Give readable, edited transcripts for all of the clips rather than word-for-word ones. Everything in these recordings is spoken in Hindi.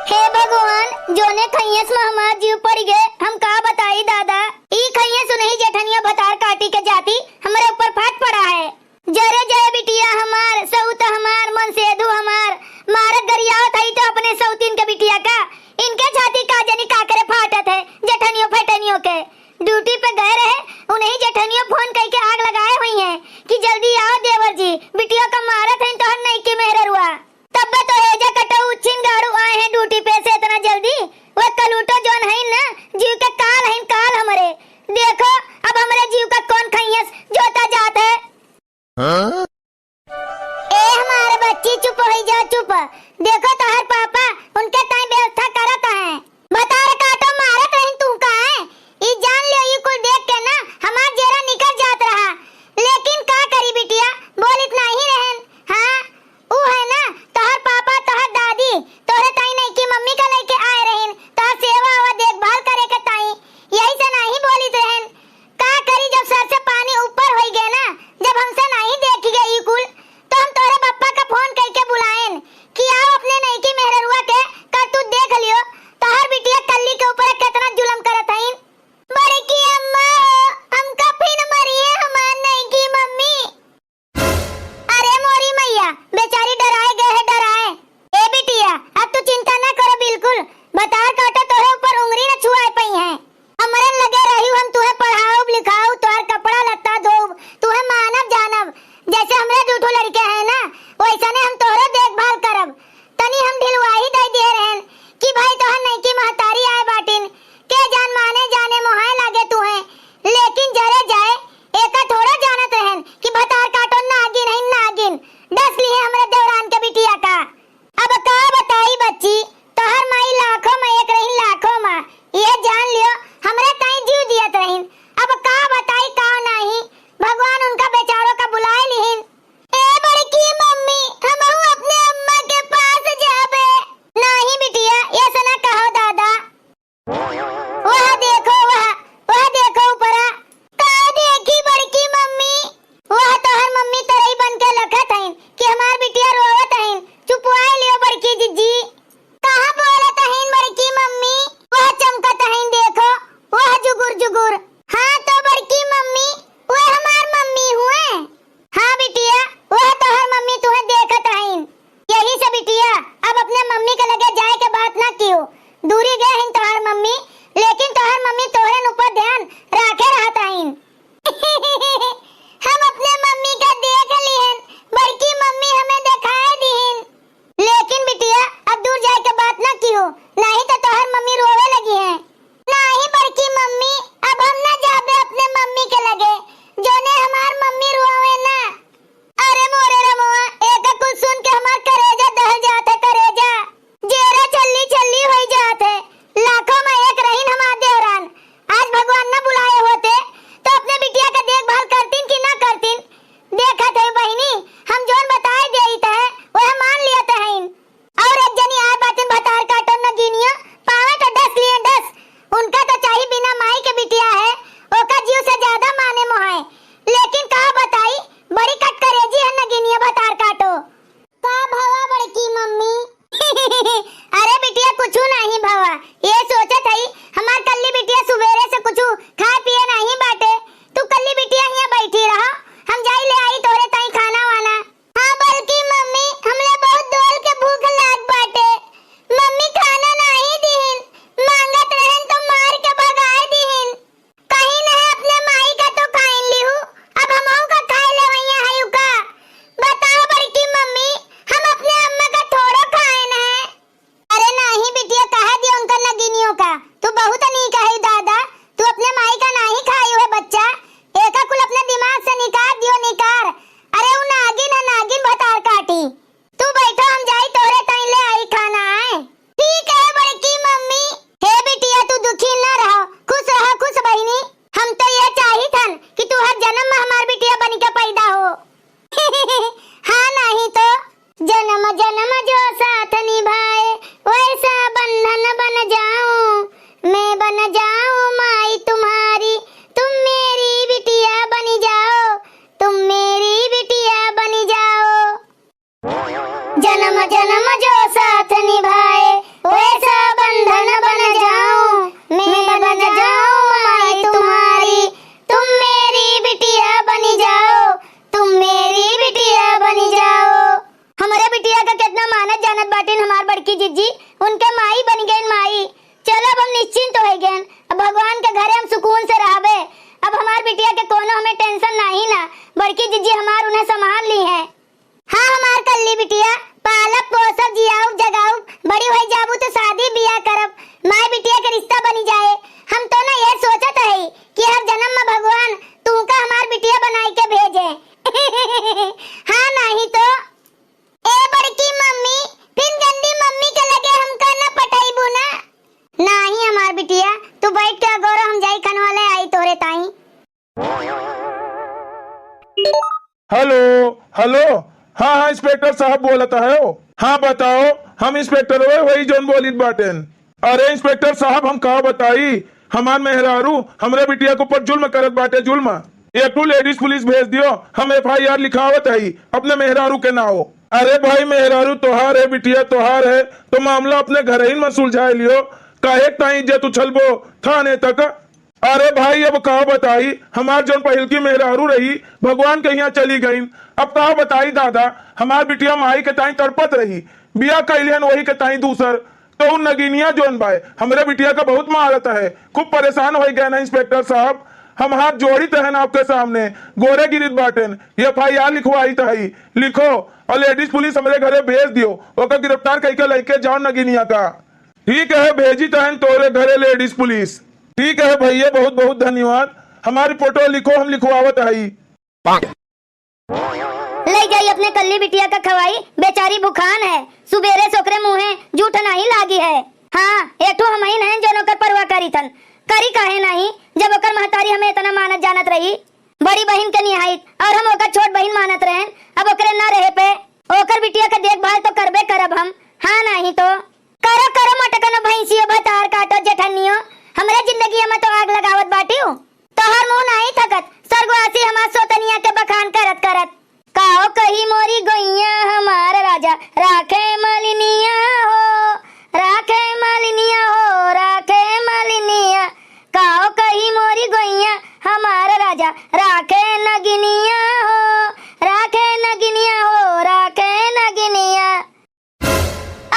हे भगवान, जोने खैयस में हमार जीव पड़ गए, हम का बताई दादा। ई खैयस नहीं जेठनिया भतार काटी के जाती हमारे ऊपर फाट पड़ा है। जरे जय बिटिया हमार, सऊत हमार, मन सेधु हमार, मारत गरियावत है तो अपने सऊतीन के बिटिया का, इनके छाती का जनी काकरे फाटत है जेठनियों फटनियों के। ड्यूटी पे गए रहे, उन्हें जेठनियों फोन करके आग लगाए हुई हैं कि जल्दी आओ देवर जी, बिटिया का मारत है तो हर नहीं की मेहरुआ। तब तो हेजा कटो उचिन गाड़ू आए हैं ड्यूटी पे से इतना जल्दी। वो कलूटो जोन है ना, जीव के काल है काल हमारे। देखो अब हमारे जीव का कौन खैयस जोता जात है। हाँ? ए हमारे बच्ची चुप हो जा, चुप। देखो तो हर पापा उनके ताई व्यवस्था करत है। बता रे काटो मारत है तू का है। ई जान लियो ई कुल देख के ना हमार जेरा निकल जात रहा, लेकिन का करी बिटिया, बोल इतना ही रहन। हां ऊ है ना तोहर पापा तोहर दादी तोहरे ताई नहीं की मम्मी का लेके आए रहन तोहर सेवा और देखभाल करे के ताई, यही से नहीं बोलित रहन। का करी जब सर से पानी ऊपर हो गए ना, जब हमसे नहीं देखी गई ई कुल, तो हम तोहरे पप्पा का फोन करके बुलाएन कि आओ अपने नहीं की मेहरुआ के करतूत देख लियो। तोहर बिटिया कल्ली के ऊपर कितना जुल्म करत हईन। बड़ी की अम्मा हमका फिर मरिए हमार नहीं की मम्मी। अरे मोरी मैया, बेचारी डराए गए है डराए। ए बिटिया अब तू चिंता न करो बिल्कुल, बतार काटा तोहे ऊपर उंगली न छुआए पई है। हमरे लगे रही हम तुहे पढ़ाओ लिखाओ, तोहर कपड़ा लत्ता धोब, तुहे मानव जानब। जैसे हमरे दूठो लड़के हैं ना, वैसा ने हम तोहरे देखभाल करब। तनी हम ढिलवाही दे दिए रहन कि भाई तोहर नहीं की महतारी आए बाटिन के जान माने जाने मोहाय लागे तुहे, लेकिन जरे जाए एका थोड़ा जानत रहन कि भतार काटो नागिन है नागिन डस लिए हमरे देवरान के बिटिया का। अब का बताई बच्ची, तोहर माई लाखों में एक रही लाखों में, ये जान लियो हमरे ताई जीव दियत रहीन। अब का बताई का नहीं, भगवान उनका बेचारों का बुलाए लिहिन। ए बड़की मम्मी हमहू अपने अम्मा के पास जाबे। नहीं बिटिया ये सना कहो दादा। वह देखो वह देखो ऊपरा का देखी बड़की मम्मी, वह तोहर मम्मी तरई बन के लखत हईन कि हमार बिटिया रोवत हईन। चुपवाए लियो बड़की जिज्जी। कहां बोलत हईन बड़की मम्मी, वह चमकत हईन देखो, वह जुगुर जुगुर। हां तो बड़की मम्मी वह हमार मम्मी हुए। हां बिटिया वह तोहर मम्मी तुहे देखत हईन। यही से बिटिया अब अपने मम्मी के लगे जाए के बात ना कियो। दूरी गए हईन तोहर मम्मी, लेकिन तोहर मम्मी तोहरे ऊपर ध्यान राखे रहत हईन। हम अपने मम्मी का देख लिहन, बड़की मम्मी हमें दिखाए दीहिन। लेकिन बिटिया अब दूर जाए के बात ना कियो, नहीं तो तोहर मम्मी रोवे लगी है। नहीं बड़की मम्मी अब हम ना जाबे अपने मम्मी के लगे, जोने हमार मम्मी रोवे ना। अरे मोरे रमोआ एक कुल सुन के हमार करेजा दह जात है, करेजा जेरा छल्ली छल्ली हो जात है। लाखों में एक रहीन हमार देवरान, आज भगवान न बुलाए होते तो अपने बिटिया का देखभाल करतीन कि ना करतीन। देखत है बहिनी हम जोन बताए देइत है वह मान लियत हईन। और एक जनी आए बातिन भतार काटो न गिनियो पावे तो 10 लिए 10, उनका तो चाहिए बिना माई के बिटिया है, ओका जीव से ज्यादा माने मोहाय। लेकिन कहा बताई बड़ी कटकरेजी है न गिनियो भतार काटो। का भवा बड़की मम्मी? अरे बिटिया कुछू नहीं भवा, ये सोचत हई हमार कल्ली बिटिया सुबेरे से कुछू खा पिए नहीं बाटे। तू कल्ली बिटिया यहाँ बैठी रहो, हम जाई ले आई तोरे ताई खाना वाना। हाँ बल्कि मम्मी हमले बहुत दोल के भूख लाग बाटे, मम्मी खाना नहीं दीहिन, मांगत रहन तो मार के भगाए दीहिन। कहीं न अपने माई का तो खाइन लिहू, अब हमहू का खाए ले वैया हई का। बताओ बड़की मम्मी हम अपने अम्मा का थोड़ो खाए न है। अरे नहीं बिटिया कहा दियो उनका नगिनी जानत बाटिन हमार बड़की जिज्जी, उनके माई बन गए माई। चलो अब हम निश्चिंत हो गए, अब भगवान के घरे हम सुकून से रहबे। अब हमार बिटिया के कोनो हमें टेंशन नहीं ना, बड़की जिज्जी हमार उन्हें संभाल ली है। हाँ हमार कल्ली बिटिया पालक पोसब जियाऊ जगाऊ, बड़ी हो जाबू तो शादी बियाह करब, माई बिटिया के रिश्ता बनी जाए। हम तो ना ये सोचत है कि हर जन्म में भगवान तुमका हमार बिटिया बनाई के भेजे। हाँ नहीं तो ए बड़की मम्मी फिर गंदी मम्मी के लगे हमका न पटाईबू ना। नहीं हमार बिटिया तू बैठ के अगोरो हम जाई खनवाले आई तोरे ताई। हेलो हेलो, हाँ हाँ इंस्पेक्टर साहब बोलता है। हाँ बताओ, हम इंस्पेक्टर हुए वही जोन बोलित बाटेन। अरे इंस्पेक्टर साहब हम कहा बताई, हमार मेहरारू हमरे बिटिया के ऊपर जुल्म करत बाटे, जुल्म। एक तो लेडीज पुलिस भेज दियो, हम FIR लिखावत है अपने मेहरारू के नाव। अरे भाई मेहरारू तोहार है, बिटिया तोहार है, तो मामला अपने घर ही में सुलझा लियो, काहे ताई इज्जत उछलबो थाने तक। अरे भाई अब कहा बताई, हमार जोन पहल की मेहरारू रही भगवान के यहाँ चली गई। अब कहा बताई दादा, हमार बिटिया माई के ताई तड़पत रही, बिया कैलियन वही के ताई दूसर, तो उन नगीनिया जोन बाय हमरे बिटिया का बहुत महारत है, खूब परेशान हो गए ना इंस्पेक्टर साहब। हम हाथ जोड़ी तहन आपके सामने गोरे गिरित बाटेन, FIR लिखवाई तही, लिखो और लेडीज पुलिस हमारे घरे भेज दियो, ओकर गिरफ्तार करके लेके जाओ नगीनिया का। ठीक है भेजी तहन तोरे घरे लेडीज पुलिस। ठीक है भैया बहुत बहुत धन्यवाद, हमारी फोटो लिखो हम लिखवावत है। ले जाई अपने कल्ली बिटिया का खवाई, बेचारी भूखान है, सुबेरे सोकरे मुँहे जूठ नहीं लागी है। हाँ एक तो हम ही नहीं जो नौकर परवाह करी थन, करी काहे नहीं जब ओकर महतारी हमें इतना मानत जानत रही, बड़ी बहन के निहायत, और हम ओकर छोट बहन मानत रहे। अब ओकरे ना रहे पे ओकर बिटिया का देखभाल तो करबे करब हम। हाँ नहीं तो करो करो मटकनो भैंसियो भतार काटो जेठनियो, हमरे जिंदगी में तो आग लगावत बाटियो। तोहर मुंह नहीं थकत, स्वर्गवासी हमार सोतनिया के बखान करत करत। काओ कही मोरी गोइया हमार राजा राखे मालिनिया हो, राखे मालिनिया हो, राखे मालिनिया। काओ कही मोरी गोइया हमार राजा राखे नगिनिया हो, राखे नगिनिया हो, राखे नगिनिया।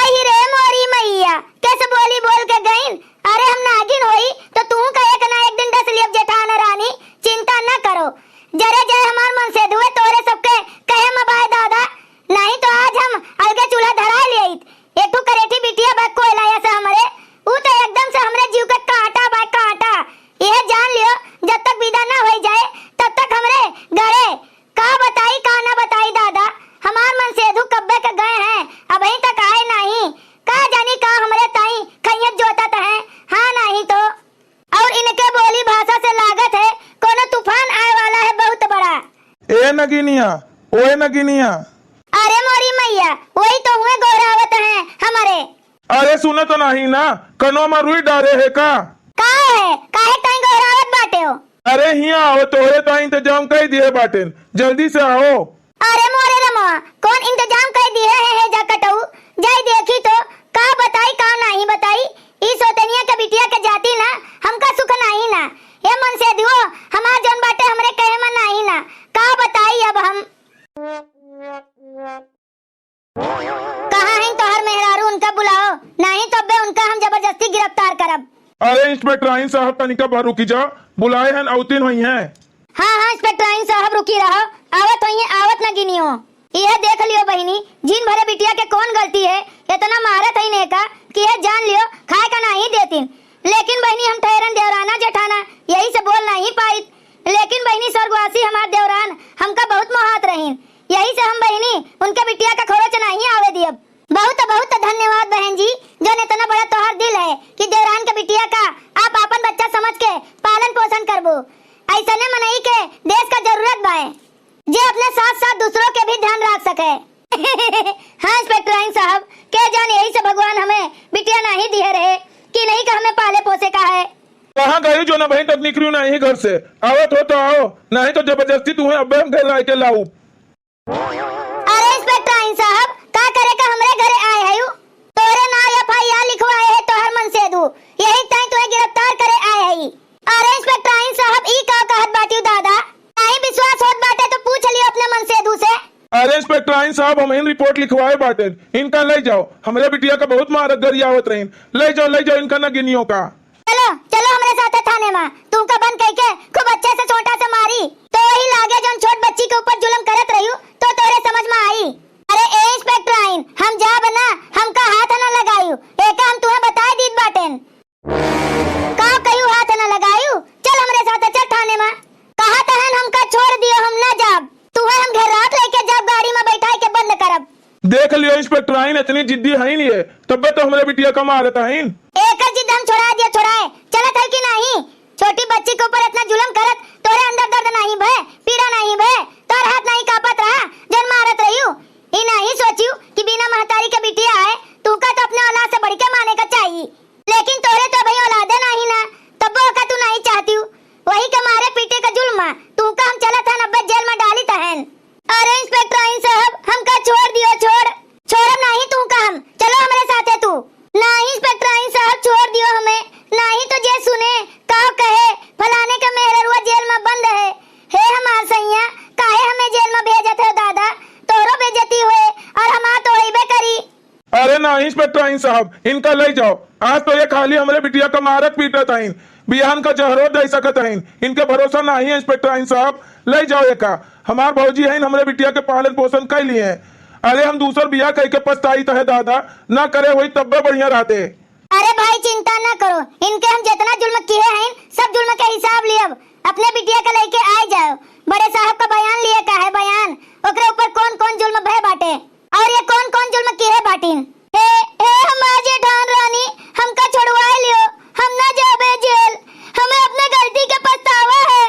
आई रे मोरी मैया कैसे बोली बोल के गईन। अरे हम नागिन होई तो तू कहे कि ना एक दिन डस लियब जेठान रानी, चिंता न करो। जरे जय हमार मन से धुए तोरे सबके कहे मबाय दादा, नहीं तो आज हम अलगे चूल्हा धरा लियत। एक तो करेठी बिटिया बा कोयला से हमरे, ऊ तो एकदम से हमरे जीव के काटा बा काटा। यह जान लियो जब तक विदा ना हो जाए तब तक हमरे घरे का बताई का ना बताई दादा। हमार मन से धु कब्बे के गए हैं, अभी तक आए नहीं, का जानी का हमरे ताई खैयत जोतत है। हाँ नहीं तो और इनके बोली भाषा से लागत है कोनो तूफान आए वाला है बहुत बड़ा। ए नगीनिया, ओए नगीनिया। अरे मोरी मैया वही तो हुए गोरावत हैं हमारे। अरे सुनो तो नहीं ना, कनो में रुई डारे है का? काहे ताई गोरावत बाटे हो? अरे हिया आओ, तोहरे ताई इंतजाम कर दिए बाटेन, जल्दी से आओ। अरे मोरे रमवा कौन इंतजाम कर दिए है जा कटऊ, जाई देखी तो का बताई का नहीं बताई। ई सोतनिया के बिटिया के जाती ना हमका सुख नहीं ना, ये मन से दियो हमार जौन बाटे हमरे कहे में नहीं ना, का बताई अब हम। कहाँ है तोहर मेहरारू, उनका बुलाओ, नहीं तो बे उनका हम जबरदस्ती गिरफ्तार करब। अरे इंस्पेक्टर आइन साहब तनिका बाहर रुकी जा, बुलाए हैं अवतीन हुई हैं। हाँ हाँ इंस्पेक्टर आइन साहब रुकी रहो, आवत हुई आवत न गिनियो। यह देख लियो बहिनी जिन भरे बिटिया के कौन गलती है, इतना मारत है ने का कि यह जान लियो खाए का नहीं देती। लेकिन बहनी हम ठहरन देवराना जेठाना यही से बोल नहीं पाई, लेकिन बहनी स्वर्गवासी हमार देवरान हमका बहुत मोहात रहीन, यही से हम बहनी उनके बिटिया का खरोच नहीं आवे दियब। बहुत बहुत धन्यवाद बहन जी, जो इतना बड़ा तोहर दिल है कि देवरान के बिटिया का आप अपन बच्चा समझ के पालन पोषण करबो। ऐसा ने मनई के देश का जरूरत बाए, जे अपने साथ साथ दूसरों के भी ध्यान रख सके। हाँ इंस्पेक्टर आइन साहब, क्या जान यही से भगवान हमें बिटिया नहीं दिए रहे कि नहीं का हमें पाले पोसे का है। कहाँ गई जो ना बहन तक निकलू नहीं घर से, आवत हो तो आओ, नहीं तो जबरदस्ती तुम्हें अब हम घर ला के लाऊ। अरे इंस्पेक्टर आइन साहब का करे का हमरे घरे आए है, तोरे ना FIR लिखवाए है तोहर मन से दू, यही ताई तुम्हें गिरफ्तार करे आए है। अरे इंस्पेक्टर आइन साहब ई का कहत बाटियो दादा, नहीं विश्वास होत बाटे तो पूछ लियो अपने मन से दू से। अरे इंस्पेक्टर आइन साहब अब हम इन रिपोर्ट लिखवाए बाटे, इनका ले जाओ। हमारे बिटिया का बहुत मारत गरियावत रही, ले जाओ इनका नगिनियों का। चलो चलो हमारे साथ थाने में, तुमका बंद करके खूब अच्छे से छोटा से मारी तो वही लागे जो छोट बच्ची के ऊपर जुल्म करत रही तो तोरे समझ में आई। अरे ए इंस्पेक्टर आइन, हम जा बना हमका हाथ न लगायू, एक हम तुम्हें बताए दीद बाटेन का कयू हाथ न लगायू। चल हमारे साथ चल थाने में। कहा तहन हमका छोड़ दियो, हम ना जाब, तुम्हें हम घर रात लेके जब गाड़ी में बैठाई के बंद करब। देख लियो इंस्पेक्टर आइन इतनी जिद्दी है नहीं है, तब तो हमारे बिटिया का मारत है। एक जिद हम छोड़ा दिया, छोड़ाए चलत है कि नहीं? छोटी बच्ची के ऊपर इतना जुल्म करत तोरे अंदर दर्द नहीं भय, पीड़ा नहीं भय, तोर हाथ नहीं कापत रहा जन मारत रही हूँ। ई नहीं सोचियो कि बिना महतारी के बिटिया है, तू का तो अपने औलाद से बढ़ के माने का चाहिए, लेकिन तोरे तो भाई औलादे नहीं ना, तब का तू नहीं चाहती हूँ वही के मारे पीटे का जुल्म तू का हम चलत है नब्बे जेल में डाली तहन। अरे इंस्पेक्टर आइन साहब हमका छोड़ दियो, छोड़म नहीं तू का हम, चलो हमारे साथ है तू। नहीं इंस्पेक्टर आइन साहब छोड़ दियो हमें, नहीं तो जे सुने का कहे फलाने का मेहररुआ जेल में बंद है। हे हमार सैया काहे हमें जेल में भेजत है दादा, तोरो बेइज्जती हुए और हम तो होइबे करी। अरे ना इंस्पेक्टर आइन साहब इनका ले जाओ, आज तो ये खाली हमारे बिटिया का मारत पीटत आइन, बिहान का जहरो दे सकत आइन, इनके भरोसा नहीं है इंस्पेक्टर आइन साहब, ले जाओ ये का। हमार भौजी है हमारे बिटिया के पालन पोषण कर लिए हैं। अरे हम दूसर बिया कह के पछताई है दादा, ना करे वही तब बढ़िया रहते। अरे भाई चिंता ना करो, इनके हम जितना जुल्म किए हैं सब जुल्म का हिसाब लियब, अपने बिटिया का लेके आ जाओ। बड़े साहब का बयान लिए का है बयान, ओकरे ऊपर कौन कौन जुल्म भय बाटे और ये कौन कौन जुल्म किए बाटिन। हे हमार जेठान रानी हमका छुड़वा लियो, हम ना जाबे जेल, हमें अपने गलती के पछतावा है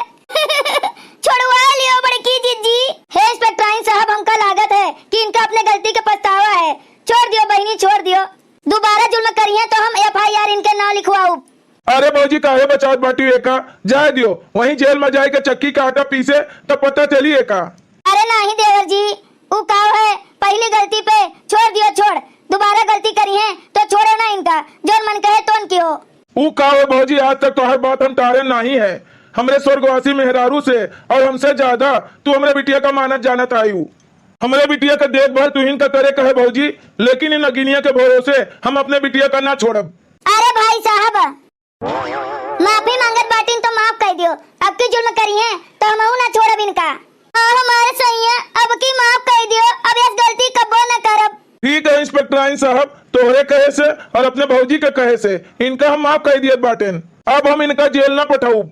छुड़वा लियो बड़की जीजी। हे इंस्पेक्टर आइन साहब हमका लागत है कि इनका अपने गलती के पछतावा है, छोड़ दियो बहनी छोड़ दियो, दोबारा जुल्म करिए तो हम एफआईआर इनके नाम लिखवाऊ। अरे भौजी काहे बचावत बाटी एका, जाए दियो वहीं जेल में जाए के चक्की का आटा पीसे तब पता चली एका। अरे नहीं देवर जी, वो काव है पहली गलती पे छोड़ दियो, छोड़ दोबारा गलती करी है तो छोड़ो ना इनका, जो मन कहे तो क्यों। वो काव है भौजी, आज तक तो हर बात हम टारे नहीं है, हमरे स्वर्गवासी मेहरारू से और हमसे ज्यादा तू हमरे बिटिया का मानत जानत आयु। हमरे बिटिया का देखभाल तू इनका करे कहे भौजी, लेकिन इन अगिनिया के भरोसे हम अपने बिटिया का ना छोड़ब। अरे भाई साहब माफी मांगत बाटिन तो माफ कर दियो, अब की जुल्म करी है तो हम ना छोड़ब इनका। और हमारे सैया अब की माफ कर दियो, अब इस गलती कबो न करब। ठीक है इंस्पेक्टर आइन साहब, तोहरे कहे से और अपने भौजी के कहे से इनका हम माफ कर दिए बाटेन, अब हम इनका जेल ना पठाऊ,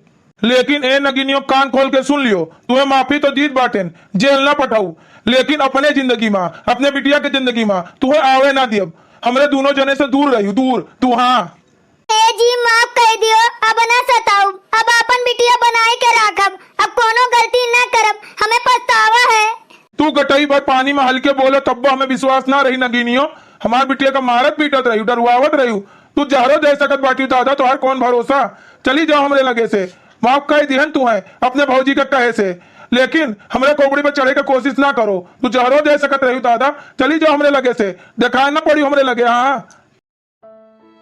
लेकिन ए नगिनियों कान खोल के सुन लियो, तुम्हें माफी तो दीद बाटेन, जेल ना पठाऊ, लेकिन अपने जिंदगी में अपने बिटिया के जिंदगी में तुम्हें आवे ना दियब, हमरे दोनों जने से दूर रही दूर तू। हाँ ए जी माफ कर दियो, अब ना सताऊ, अब अपन बिटिया बनाए के राखब, अब कोनो गलती ना करब, हमें पछतावा है। तू गटई भर पानी में हल्के बोले तब हमें विश्वास ना रही नगिनियों, हमार बिटिया का मारत पीटत रही, डरवावत रही, तू जहरो दे सकत बाटी दादा, तो हर कौन भरोसा। चली जाओ हमरे लगे से, माफ कर दिहन तू है अपने भौजी के कहे से, लेकिन हमरे खोपड़ी पे चढ़े के कोशिश ना करो, तू जहरो दे सकत रही दादा, चली जाओ हमरे लगे से, दिखाए ना पड़ी हमरे लगे। हाँ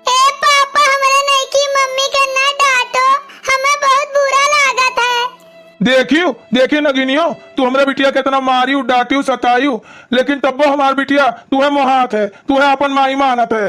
ए पापा हमरे नहीं की मम्मी के ना डांटो, हमें बहुत बुरा लागत है। देखियो नगिनियो, तू हमरे बिटिया कितना मारियो डांटियो सताइयो, लेकिन तब हमार बिटिया तू है मोहात है, तू है अपन माई मानत है।